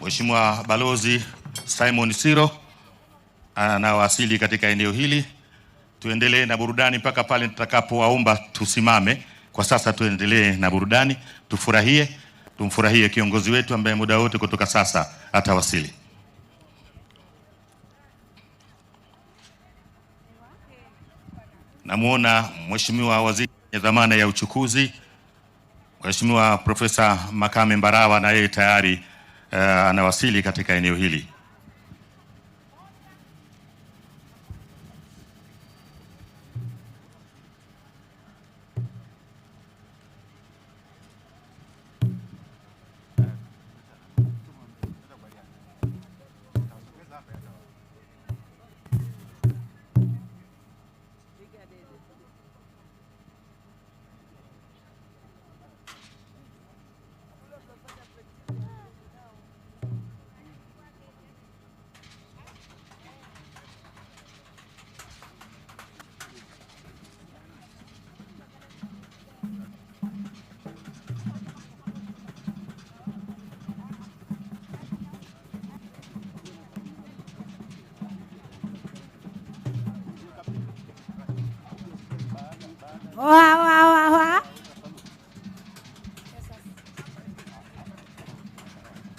Mheshimiwa Balozi Simon Siro anawasili katika eneo hili. Tuendelee na burudani mpaka pale nitakapowaomba tusimame. Kwa sasa tuendelee na burudani, tumfurahie kiongozi wetu ambaye muda wote kutoka sasa atawasili. Namuona Mheshimiwa Waziri wa Dhamana ya Uchukuzi, Mheshimiwa Profesa Makame Mbarawa, na yeye tayari anawasili katika eneo hili.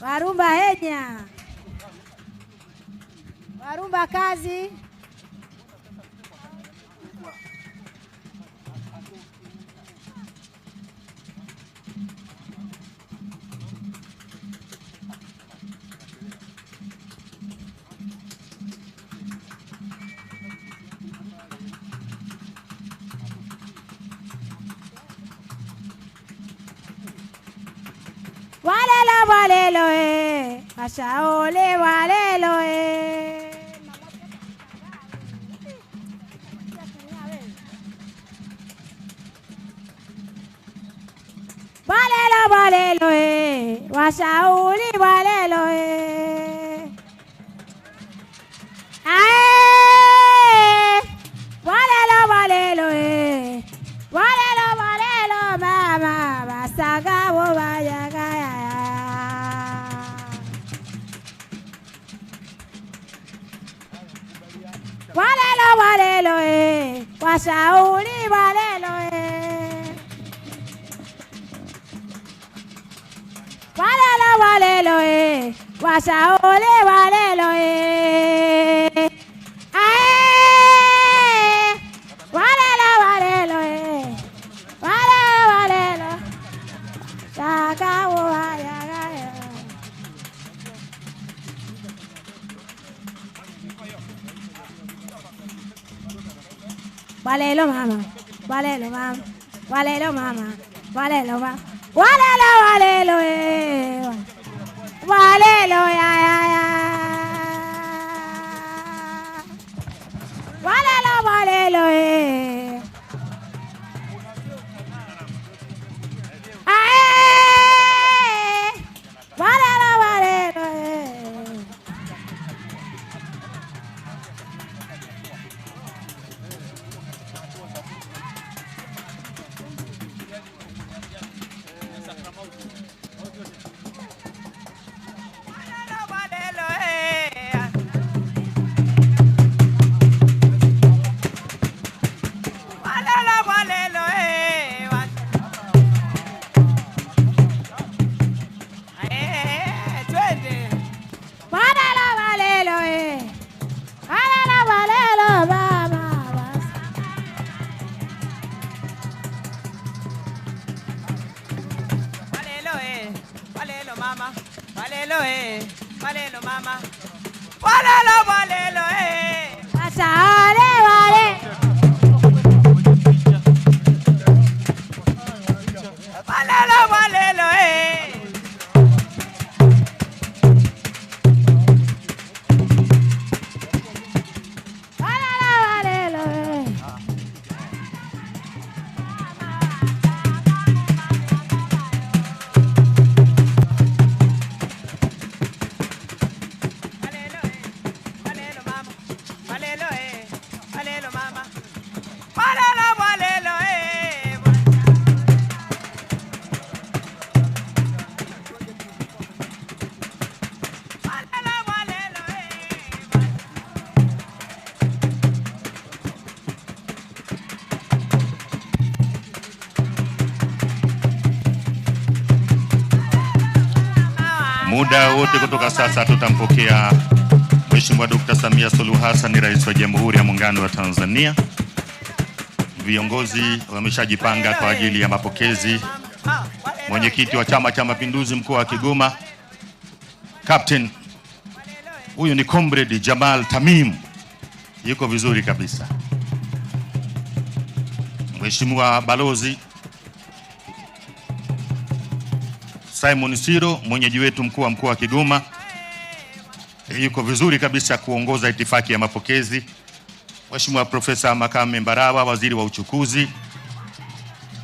Warumba henya, warumba kazi. Walelo ashaole walelo walelo washauli walelo walelo mama basagawo bayagaya. Walelo washauli walelo walelo washauli walelo walelo sagawo ayagaya. Walelo mama, walelo mama, walelo mama, walelo mama, walelo ya walelo mama, walelo mama, walelo asale wale walelo mama, walelo Muda wote kutoka sasa tutampokea Mheshimiwa Dr. Samia Suluhu Hassan, Rais wa Jamhuri ya Muungano wa Tanzania. Viongozi wameshajipanga kwa ajili ya mapokezi. Mwenyekiti wa Chama cha Mapinduzi mkoa wa Kigoma, Captain, huyu ni Comrade Jamal Tamim, yuko vizuri kabisa. Mheshimiwa Balozi Simon Siro, mwenyeji wetu mkuu wa mkoa wa Kigoma, yuko vizuri kabisa kuongoza itifaki ya mapokezi. Mheshimiwa Profesa Makame Mbarawa, waziri wa uchukuzi.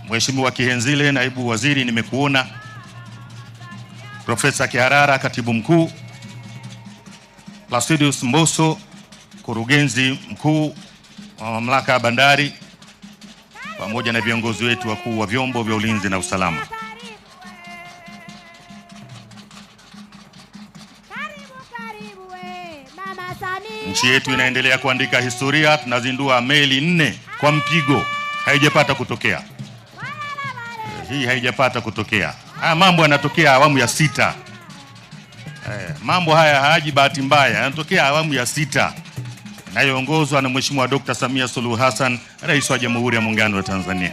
Mheshimiwa Kihenzile, naibu waziri, nimekuona. Profesa Kiharara, katibu mkuu. Placidius Mboso, mkurugenzi mkuu wa mamlaka ya bandari, pamoja na viongozi wetu wakuu wa vyombo vya ulinzi na usalama. Nchi yetu inaendelea kuandika historia. Tunazindua meli 4 kwa mpigo, haijapata kutokea. Hii haijapata kutokea. Haya mambo yanatokea awamu ya 6. Mambo haya hayaji bahati mbaya, yanatokea awamu ya 6 inayoongozwa na Mheshimiwa Dr. Samia Suluhu Hassan, Rais wa Jamhuri ya Muungano wa Tanzania.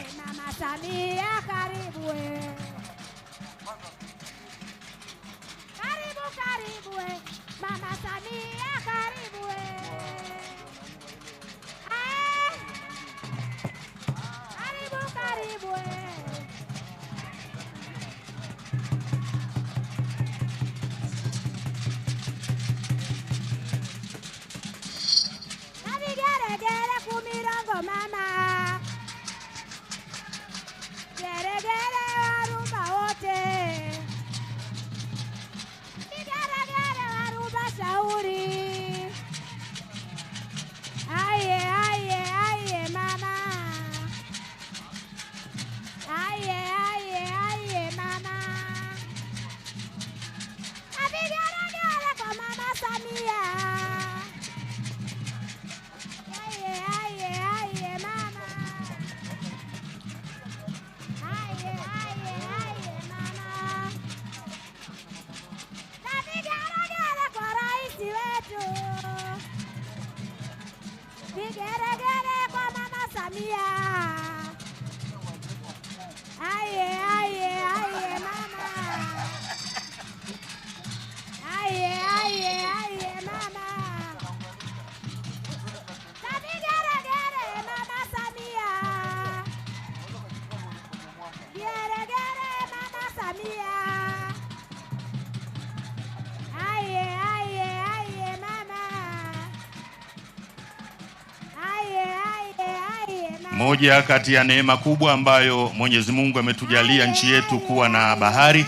Moja kati ya neema kubwa ambayo Mwenyezi Mungu ametujalia nchi yetu kuwa na bahari,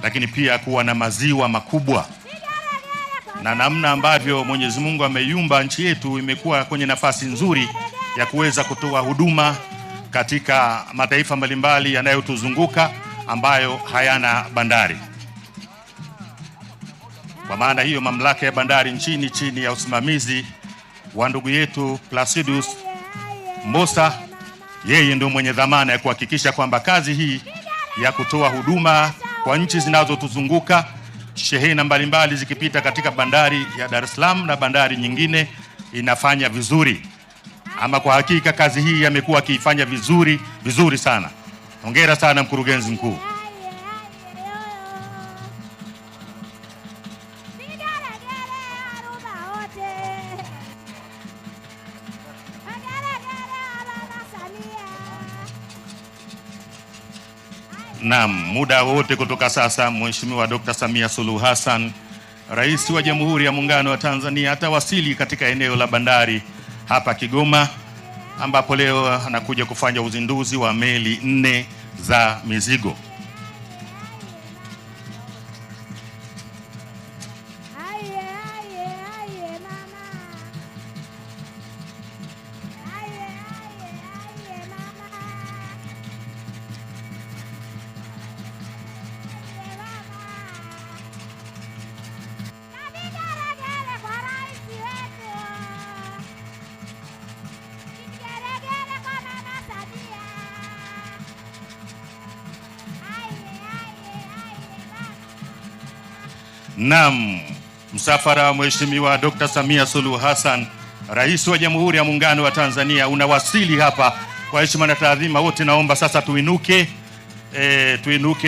lakini pia kuwa na maziwa makubwa. Na namna ambavyo Mwenyezi Mungu ameiumba nchi yetu imekuwa kwenye nafasi nzuri ya kuweza kutoa huduma katika mataifa mbalimbali yanayotuzunguka ambayo hayana bandari. Kwa maana hiyo, mamlaka ya bandari nchini chini ya usimamizi wa ndugu yetu Placidius Mbosa, yeye ndio mwenye dhamana ya kuhakikisha kwamba kazi hii ya kutoa huduma kwa nchi zinazotuzunguka, shehena mbalimbali zikipita katika bandari ya Dar es Salaam na bandari nyingine, inafanya vizuri. Ama kwa hakika kazi hii amekuwa akiifanya vizuri sana. Hongera sana mkurugenzi mkuu. Naam, muda wote kutoka sasa Mheshimiwa Dr. Samia Suluhu Hassan, Rais wa Jamhuri ya Muungano wa Tanzania, atawasili katika eneo la bandari hapa Kigoma, ambapo leo anakuja kufanya uzinduzi wa meli 4 za mizigo. Naam, msafara wa Mheshimiwa Dr. Samia Suluhu Hassan, Rais wa Jamhuri ya Muungano wa Tanzania unawasili hapa. Kwa heshima na taadhima, wote naomba sasa tuinuke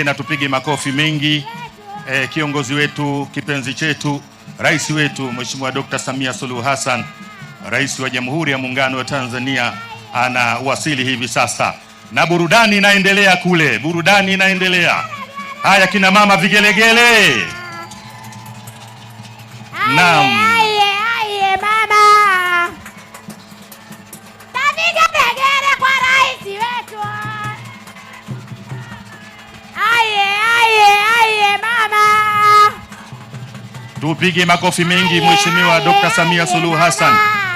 na tupige makofi mengi. Kiongozi wetu, kipenzi chetu, rais wetu Mheshimiwa Dr. Samia Suluhu Hassan, Rais wa Jamhuri ya Muungano wa Tanzania, anawasili hivi sasa, na burudani inaendelea kule, burudani inaendelea. Haya kina mama, vigelegele. Naam. Aye mama. Vigelegele kwa rais wetu. Aye mama. Tupige makofi mengi. Mheshimiwa Dr. Samia Suluhu Hassan,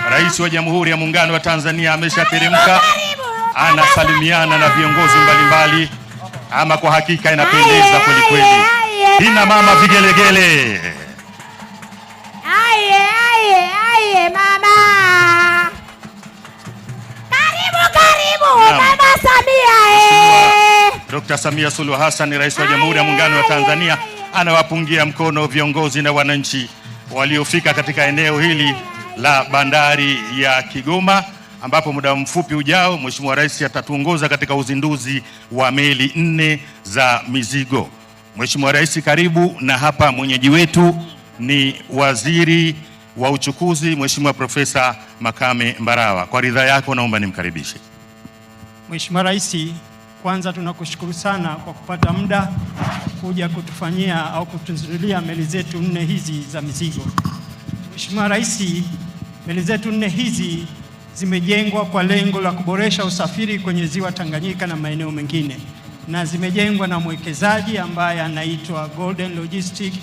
Rais wa Jamhuri ya Muungano wa Tanzania, ameshateremka, anasalimiana na viongozi mbalimbali. Ama kwa hakika inapendeza kweli kweli. Kina mama, vigelegele. Aye mama. Karibu Mama Samia. Dr. Samia Suluhu Hassan, Rais wa Jamhuri ya Muungano wa Tanzania, anawapungia mkono viongozi na wananchi waliofika katika eneo hili la bandari ya Kigoma, ambapo muda mfupi ujao Mheshimiwa Rais atatuongoza katika uzinduzi wa meli 4 za mizigo. Mheshimiwa Rais, karibu. Na hapa mwenyeji wetu ni Waziri wa Uchukuzi, Mheshimiwa Profesa Makame Mbarawa. Kwa ridhaa yako naomba nimkaribishe. Mheshimiwa Rais, kwanza tunakushukuru sana kwa kupata muda kuja kutufanyia au kutuzindulia meli zetu 4 hizi za mizigo. Mheshimiwa Rais, meli zetu 4 hizi zimejengwa kwa lengo la kuboresha usafiri kwenye ziwa Tanganyika na maeneo mengine, na zimejengwa na mwekezaji ambaye anaitwa Golden Logistic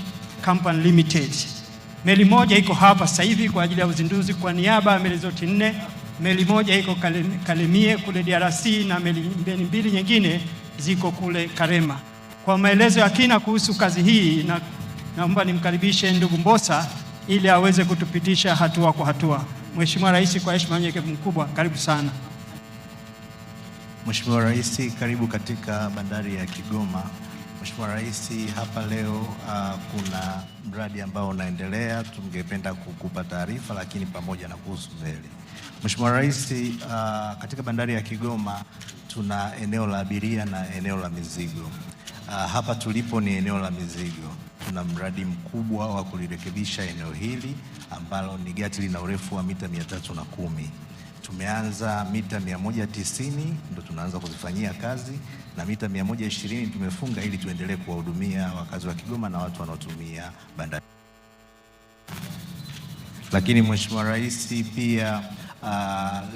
Company Limited. Meli moja iko hapa sasa hivi kwa ajili ya uzinduzi kwa niaba ya meli zote 4. Meli moja iko Kalemie kule DRC na meli 2 nyingine ziko kule Karema. Kwa maelezo ya kina kuhusu kazi hii, naomba nimkaribishe ndugu Mbosa ili aweze kutupitisha hatua kwa hatua. Mheshimiwa Rais, kwa heshima na unyenyekevu mkubwa, karibu sana. Mheshimiwa Rais, karibu katika bandari ya Kigoma. Mheshimiwa Rais, hapa leo kuna mradi ambao unaendelea, tungependa kukupa taarifa, lakini pamoja na kuhusu meli. Mheshimiwa Rais, katika bandari ya Kigoma tuna eneo la abiria na eneo la mizigo. Hapa tulipo ni eneo la mizigo. Tuna mradi mkubwa wa kulirekebisha eneo hili ambalo ni gati lina urefu wa mita 310. Tumeanza mita 190 ndo tunaanza kuzifanyia kazi, na mita 120 tumefunga ili tuendelee kuwahudumia wakazi wa Kigoma na watu wanaotumia bandari. Lakini Mheshimiwa Rais, pia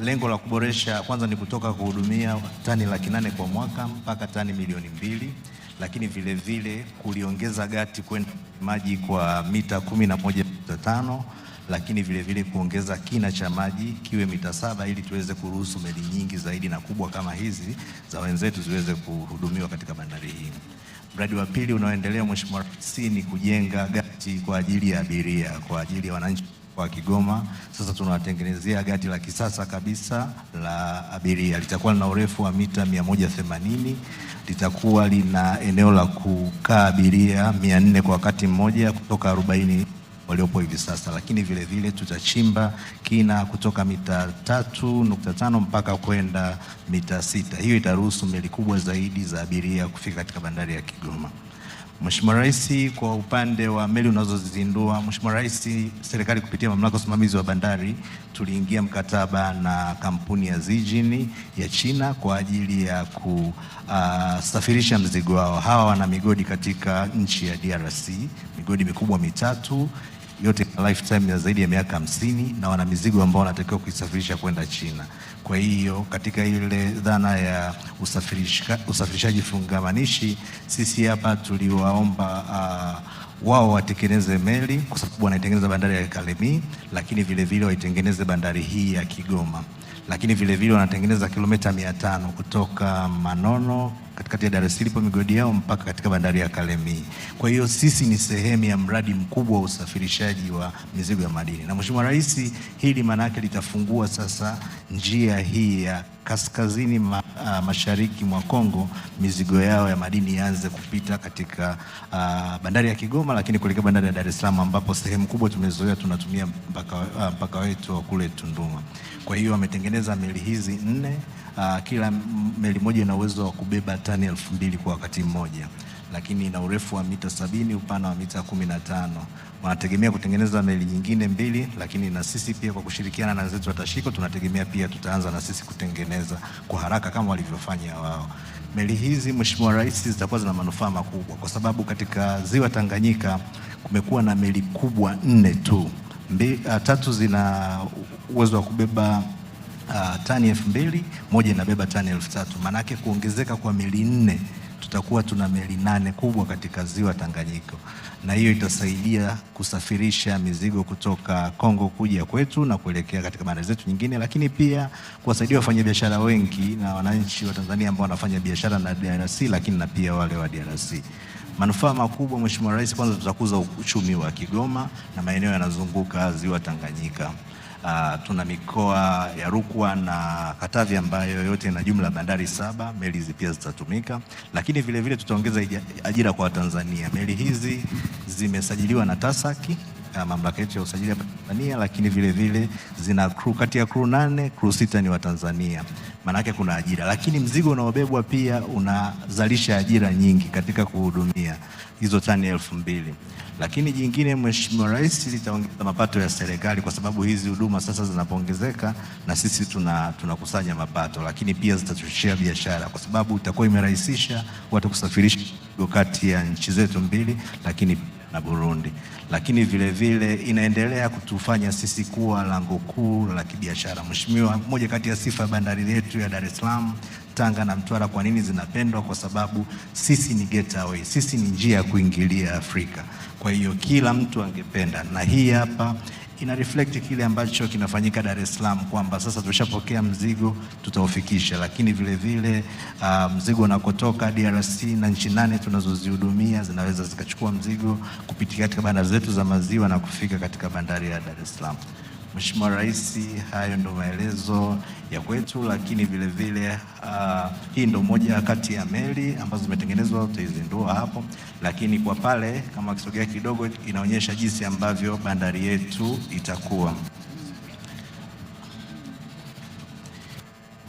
lengo la kuboresha kwanza ni kutoka kuhudumia tani 800,000 kwa mwaka mpaka tani 2,000,000, lakini vile vile kuliongeza gati kwenda maji kwa mita 11.5, lakini vile vile kuongeza kina cha maji kiwe mita 7 ili tuweze kuruhusu meli nyingi zaidi na kubwa kama hizi za wenzetu ziweze kuhudumiwa katika bandari hii. Mradi wa pili unaoendelea Mheshimiwa Rais ni kujenga gati kwa ajili ya abiria, kwa ajili ya wananchi wa Kigoma. Sasa tunawatengenezea gati la kisasa kabisa la abiria. Litakuwa lina urefu wa mita 180, litakuwa lina eneo la kukaa abiria 400 kwa wakati mmoja kutoka 40 waliopo hivi sasa, lakini vile vile tutachimba kina kutoka mita 3.5 mpaka kwenda mita 6. Hiyo itaruhusu meli kubwa zaidi za abiria kufika katika bandari ya Kigoma. Mheshimiwa Rais, kwa upande wa meli unazozizindua, Mheshimiwa Rais, serikali kupitia mamlaka ya usimamizi wa bandari tuliingia mkataba na kampuni ya Zijin ya China kwa ajili ya kusafirisha mzigo wao. Hawa wana migodi katika nchi ya DRC, migodi mikubwa 3 yote lifetime ya zaidi ya miaka 50, na wana mizigo ambao wanatakiwa kuisafirisha kwenda China. Kwa hiyo katika ile dhana ya usafirishaji fungamanishi, sisi hapa tuliwaomba wao watengeneze meli kwa sababu wanaitengeneza bandari ya Kalemie, lakini vile vile waitengeneze bandari hii ya Kigoma. Lakini vile vile wanatengeneza kilomita 500 kutoka Manono katikati ya Dar es Salaam migodi yao mpaka katika bandari ya Kalemie. Kwa hiyo sisi ni sehemu ya mradi mkubwa wa usafirishaji wa mizigo ya madini, na Mheshimiwa Rais, hili maana yake litafungua sasa njia hii ya kaskazini mashariki mwa Kongo, mizigo yao ya madini ianze kupita katika bandari ya Kigoma, lakini kuelekea bandari ya Dar es Salaam, ambapo sehemu kubwa tumezoea tunatumia mpaka wetu wa kule Tunduma. Kwa hiyo wametengeneza meli hizi 4, kila meli moja ina uwezo wa kubeba tani 2000 kwa wakati mmoja, lakini ina urefu wa mita 70, upana wa mita 15. Wanategemea kutengeneza meli nyingine 2, lakini na sisi pia kwa kushirikiana na wenzetu wa Tashiko tunategemea pia tutaanza na sisi kutengeneza kwa haraka kama walivyofanya wao. Meli hizi Mheshimiwa Rais, zitakuwa zina manufaa makubwa kwa sababu katika ziwa Tanganyika kumekuwa na meli kubwa 4 tu. 3 zina uwezo wa kubeba tani 2000, moja inabeba tani 3000. Maana yake kuongezeka kwa meli 4 tutakuwa tuna meli 8 kubwa katika ziwa Tanganyika, na hiyo itasaidia kusafirisha mizigo kutoka Kongo kuja kwetu na kuelekea katika bandari zetu nyingine, lakini pia kuwasaidia wafanyabiashara wengi na wananchi wa Tanzania ambao wanafanya biashara na DRC, lakini na pia wale wa DRC. Manufaa makubwa Mheshimiwa Rais, kwanza tutakuza uchumi wa Kigoma na maeneo yanazunguka ziwa Tanganyika. Tuna mikoa ya Rukwa na Katavi ambayo yote ina jumla bandari 7, meli hizi pia zitatumika, lakini vile vile tutaongeza ajira kwa Tanzania. Meli hizi zimesajiliwa na TASAC, mamlaka yetu ya usajili hapa Tanzania, lakini vile vile zina crew, kati ya crew 8, crew 6 ni wa Tanzania. Maana yake kuna ajira, lakini mzigo unaobebwa pia unazalisha ajira nyingi katika kuhudumia hizo tani 2000. Lakini jingine Mheshimiwa Rais, litaongeza mapato ya serikali kwa sababu hizi huduma sasa zinapoongezeka na sisi tunakusanya mapato, lakini pia zitachochea biashara kwa sababu itakuwa imerahisisha watu kusafirisha kati ya nchi zetu 2, lakini na Burundi. Lakini vile vile inaendelea kutufanya sisi kuwa lango kuu la kibiashara. Mheshimiwa, moja kati ya sifa ya bandari yetu ya Dar es Salaam, Tanga na Mtwara kwa nini zinapendwa? Kwa sababu sisi ni gateway, sisi ni njia ya kuingilia Afrika. Kwa hiyo kila mtu angependa, na hii hapa ina reflect kile ambacho kinafanyika Dar es Salaam, kwamba sasa tushapokea mzigo tutaufikisha, lakini vile vile mzigo unakotoka DRC na nchi 8 tunazozihudumia zinaweza zikachukua mzigo kupitia katika bandari zetu za maziwa na kufika katika bandari ya Dar es Salaam. Mheshimiwa Rais, hayo ndo maelezo ya kwetu, lakini vile vile hii ndo moja kati ya meli ambazo zimetengenezwa, utaizindua hapo, lakini kwa pale kama kisogea kidogo inaonyesha jinsi ambavyo bandari yetu itakuwa.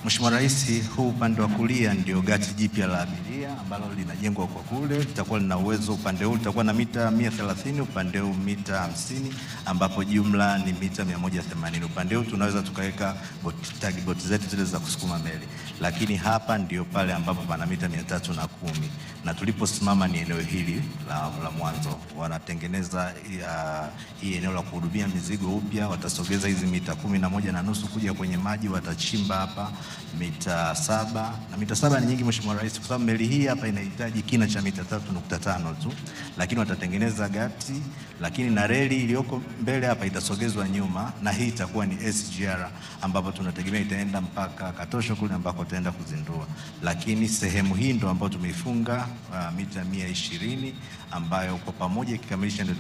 Mheshimiwa Rais, huu upande wa kulia ndio gati jipya la abiria ambalo linajengwa kwa kule, litakuwa lina uwezo, upande huu litakuwa na mita 130, upande huu mita 50, ambapo jumla ni mita 180. Upande huu tunaweza tukaweka boti zetu zile za kusukuma meli, lakini hapa ndio pale ambapo pana mita 310, na tuliposimama ni eneo hili la mwanzo. Wanatengeneza hii eneo la kuhudumia mizigo upya, watasogeza hizi mita 11.5 kuja kwenye maji, watachimba hapa mita 7, na mita 7 ni nyingi Mheshimiwa Rais, kwa sababu meli hii hapa inahitaji kina cha mita 3.5 tu, lakini watatengeneza gati, lakini na reli iliyoko mbele hapa itasogezwa nyuma, na hii itakuwa ni SGR ambapo tunategemea itaenda mpaka Katosho kule ambako tutaenda kuzindua, lakini sehemu hii ndo ambayo tumeifunga mita 120 ambayo kwa pamoja ikikamilisha ndio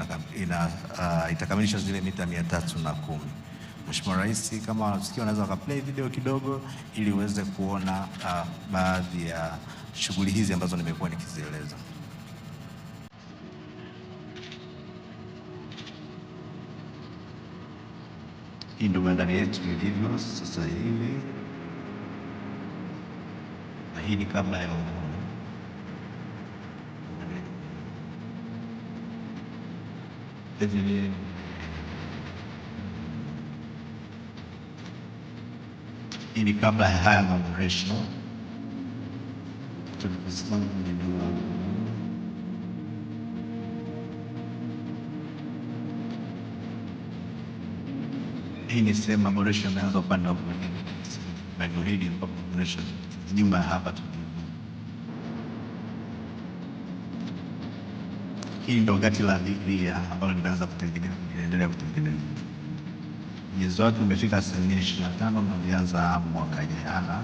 itakamilisha zile mita 310. Mheshimiwa Rais, kama wanasikia wanaweza wakaplay video kidogo ili uweze kuona baadhi ya shughuli hizi ambazo nimekuwa nikizieleza. Hii ndio bandari yetu ilivyo sasa hivi, na hii ni kabla ya hii ni kabla ya haya maboresho. Hii ni sehemu maboresho yameanza upande wa eneo hili ambapo maboresho nyuma ya hapa tu. Hii ndio gati la abiria ambalo linaanza kutengenezwa, linaendelea kutengenezwa. Ujenzi wake umefika asilimia 25 na ulianza mwaka jana.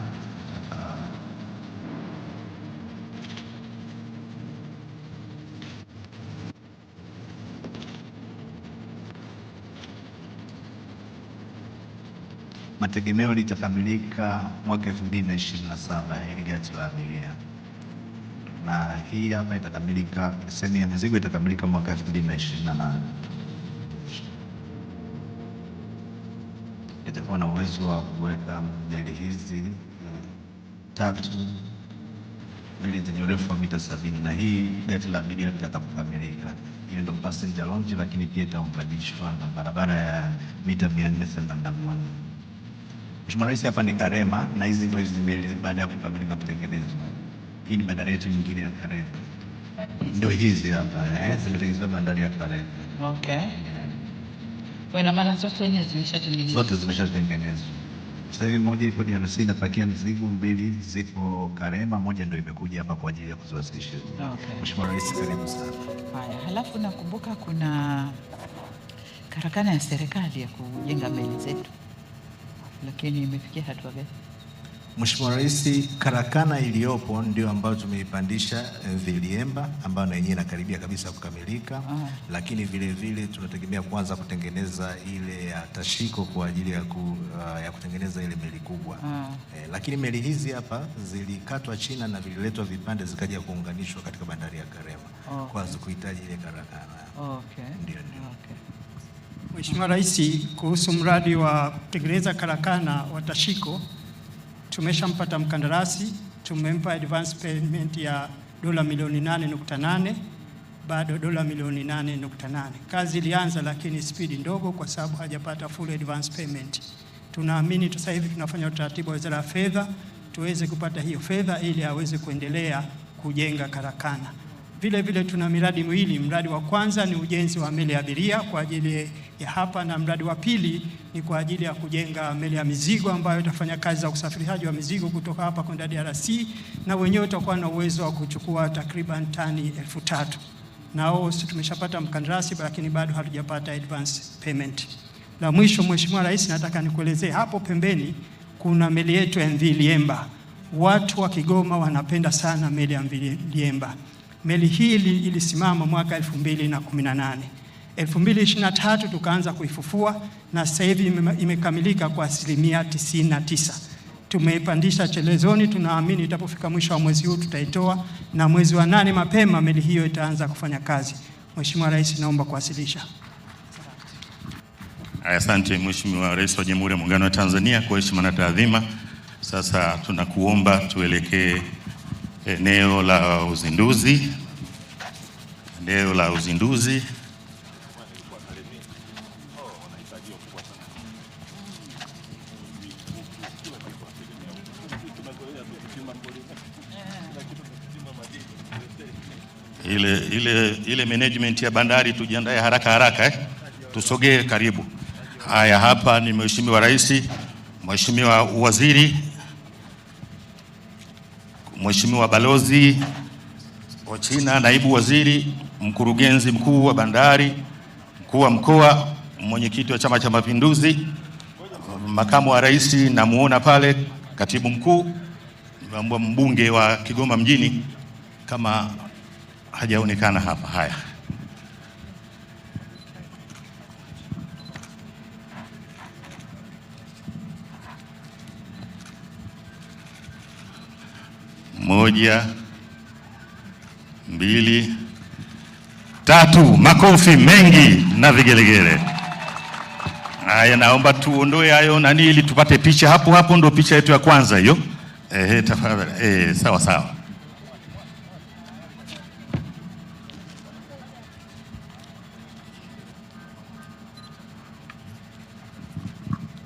mategemeo litakamilika mwaka 2027 hili gati la abiria, na hii hapa itakamilika, sehemu ya mizigo itakamilika mwaka 2028. Itakuwa na uwezo wa kuweka meli hizi 3, meli zenye urefu wa mita 70, na hii gati la abiria litakapokamilika, hiyo ndio passenger lounge, lakini pia itaunganishwa na barabara ya mita 481. Mheshimiwa Rais, hapa ni Karema, na hizi ndio hizi meli baada ya kukamilika kutengenezwa. Hii ni bandari yetu nyingine ya Karema, ndio hizi hapa zimetengenezwa bandari ya Karema. Okay. Kwa maana zote zimeshatengenezwa. Sasa hivi moja ipo DRC inapakia mizigo, 2 zipo Karema, moja ndio imekuja hapa kwa ajili ya kuziwasilisha. Okay. Mheshimiwa Rais, karibu sana. Haya, halafu nakumbuka kuna karakana ya serikali ya kujenga meli zetu, lakini imefikia hatua gani? Mheshimiwa Rais, karakana iliyopo ndio ambayo tumeipandisha Viliemba, ambayo na yenyewe inakaribia kabisa kukamilika. Lakini vile vile tunategemea kuanza kutengeneza ile ya Tashiko kwa ajili ya kutengeneza ile meli kubwa. Lakini meli hizi hapa zilikatwa China na vililetwa vipande zikaja kuunganishwa katika bandari ya Karema kwa kuhitaji ile karakana. Okay. Ndio. Okay. Mheshimiwa Rais, kuhusu mradi wa kutengeneza karakana wa Tashiko, tumeshampata mkandarasi, tumempa advance payment ya dola milioni 8.8, bado dola milioni 8.8. Kazi ilianza lakini spidi ndogo kwa sababu hajapata full advance payment. Tunaamini sasa hivi tunafanya utaratibu wa Wizara ya Fedha tuweze kupata hiyo fedha ili aweze kuendelea kujenga karakana. Vile vile tuna miradi miwili. Mradi wa kwanza ni ujenzi wa meli ya abiria kwa ajili ya hapa, na mradi wa pili ni kwa ajili ya kujenga meli ya mizigo ambayo itafanya kazi za usafirishaji wa mizigo kutoka hapa kwenda DRC, na wenyewe utakuwa na uwezo wa kuchukua takriban tani 3000. Nao tumeshapata mkandarasi lakini bado hatujapata advance payment. La mwisho, Mheshimiwa Rais, nataka nikuelezee hapo pembeni kuna meli yetu ya MV Liemba. Watu wa Kigoma wanapenda sana meli ya MV Liemba. Meli hii ilisimama mwaka 2018. 2023 tukaanza kuifufua na sasa hivi imekamilika kwa 99%. Tumeipandisha chelezoni, tunaamini itapofika mwisho wa mwezi huu tutaitoa, na mwezi wa 8 mapema meli hiyo itaanza kufanya kazi. Mheshimiwa Rais, naomba kuwasilisha. Asante Mheshimiwa Rais wa Jamhuri ya Muungano wa Tanzania, kwa heshima na taadhima. Sasa tunakuomba tuelekee eneo la uzinduzi. Eneo la uzinduzi. Ile management ya bandari tujiandae haraka tusogee karibu. Haya, hapa ni Mheshimiwa Rais, Mheshimiwa Waziri, Mheshimiwa Balozi wa China, Naibu Waziri, Mkurugenzi Mkuu wa Bandari, Mkuu wa Mkoa, Mwenyekiti wa Chama cha Mapinduzi, Makamu wa Rais namuona pale, Katibu Mkuu, Mbunge wa Kigoma Mjini kama hajaonekana hapa. Haya. Moja, 2, 3, makofi mengi na vigelegele. Haya, naomba tuondoe hayo nani ili tupate picha hapo, ndo picha yetu ya kwanza hiyo. Tafadhali. Sawa.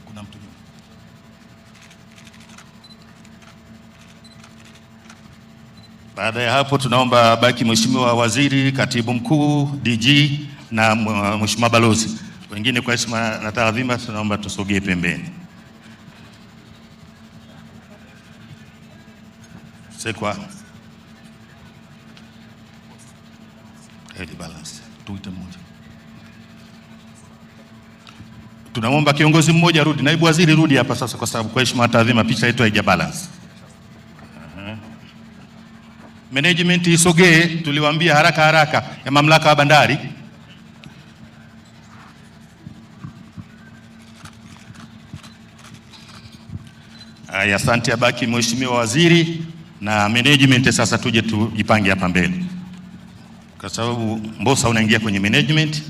Kuna mtu. Baada ya hapo tunaomba baki Mheshimiwa Waziri, Katibu Mkuu, DG na Mheshimiwa Balozi. Wengine kwa heshima na taadhima tunaomba tusogee pembeni. Sekwa. Head balance. Tuite mmoja. Tunaomba kiongozi mmoja rudi, Naibu Waziri rudi hapa sasa, kwa sababu kwa heshima na taadhima picha yetu haija balance. Management isogee, tuliwaambia haraka ya mamlaka ya bandari. Asante. Abaki Mheshimiwa Waziri na management. Sasa tuje tujipange hapa mbele, kwa sababu Mbossa unaingia kwenye management.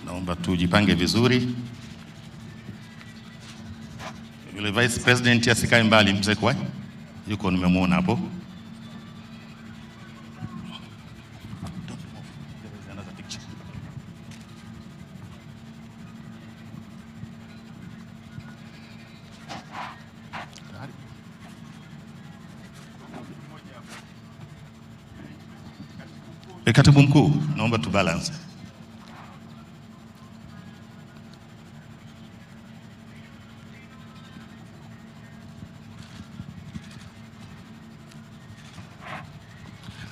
Naomba tujipange vizuri. Yule Vice President asikae mbali, mzee kwa yuko, nimemwona hapo. Katibu Mkuu, naomba tu balance.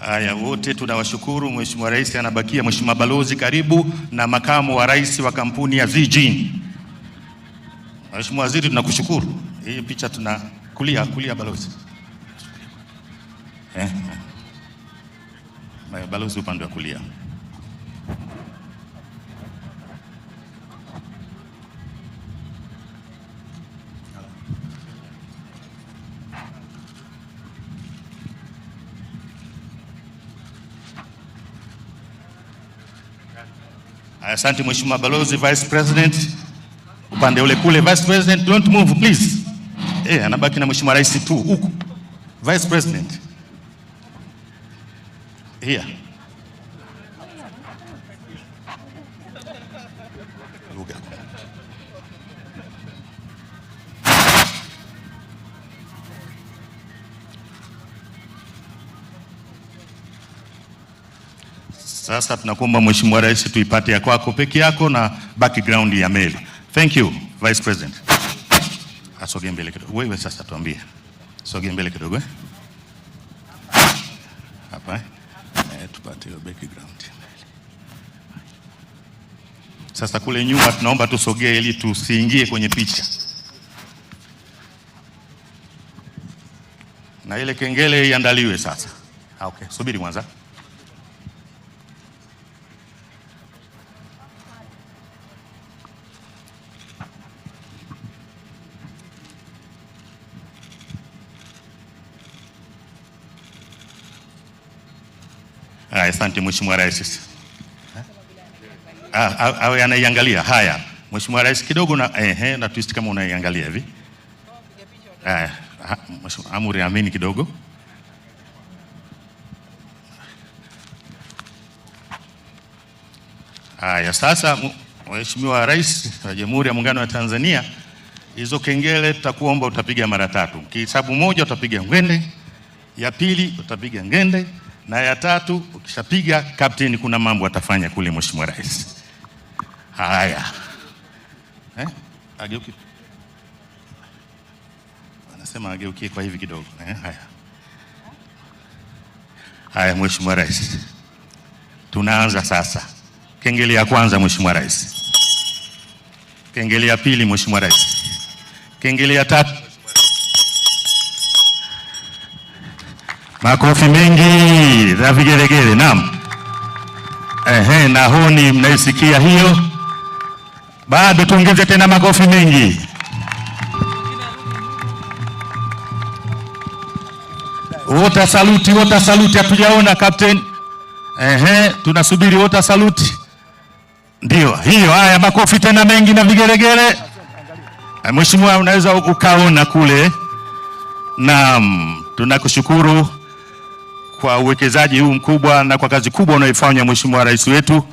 Haya, wote tunawashukuru. Mheshimiwa Rais anabakia. Mheshimiwa Balozi karibu, na makamu wa rais wa kampuni ya Zijin. Mheshimiwa Waziri tunakushukuru. Hii picha tuna kulia balozi. Balozi upande wa kulia. Asante Mheshimiwa Balozi. Vice President upande ule kule. Vice President, don't move please. Anabaki na Mheshimiwa Rais tu huku. Vice President. Here. Sasa tunakuomba Mheshimiwa Rais tuipate ya kwako peke yako na background ya meli. Thank you, Vice President. Asogea mbele kidogo. Wewe sasa tuambie. Sogea mbele kidogo. Hapa tupate hiyo background. Sasa kule nyuma tunaomba tusogee ili tusiingie kwenye picha. Na ile kengele iandaliwe sasa. Okay, subiri kwanza. Asante Mheshimiwa Rais. Awe anaiangalia. Haya, Mheshimiwa Rais kidogo na twist kama unaiangalia hivi. Mheshimiwa Amuri amini kidogo. Haya, sasa Mheshimiwa Rais wa Jamhuri ya Muungano wa Tanzania, hizo kengele tutakuomba utapiga mara 3. Kihesabu moja utapiga ngende, ya pili utapiga ngende, na ya 3 ukishapiga captain, kuna mambo atafanya kule Mheshimiwa Rais. Haya. Ageuki. Anasema ageukie kwa hivi kidogo. Haya Mheshimiwa Rais. Tunaanza sasa. Kengele ya kwanza Mheshimiwa Rais. Kengele ya pili Mheshimiwa Rais. Kengele ya 3. Makofi mengi na vigelegele. Naam. Na honi mnaisikia hiyo? Bado tuongeze tena makofi mengi. Wota saluti hatujaona captain. Tunasubiri wota saluti. Ndio, hiyo. Haya, makofi tena mengi na vigelegele. Mheshimiwa, unaweza ukaona kule. Naam, tunakushukuru kwa uwekezaji huu mkubwa na kwa kazi kubwa unayoifanya Mheshimiwa Rais wetu.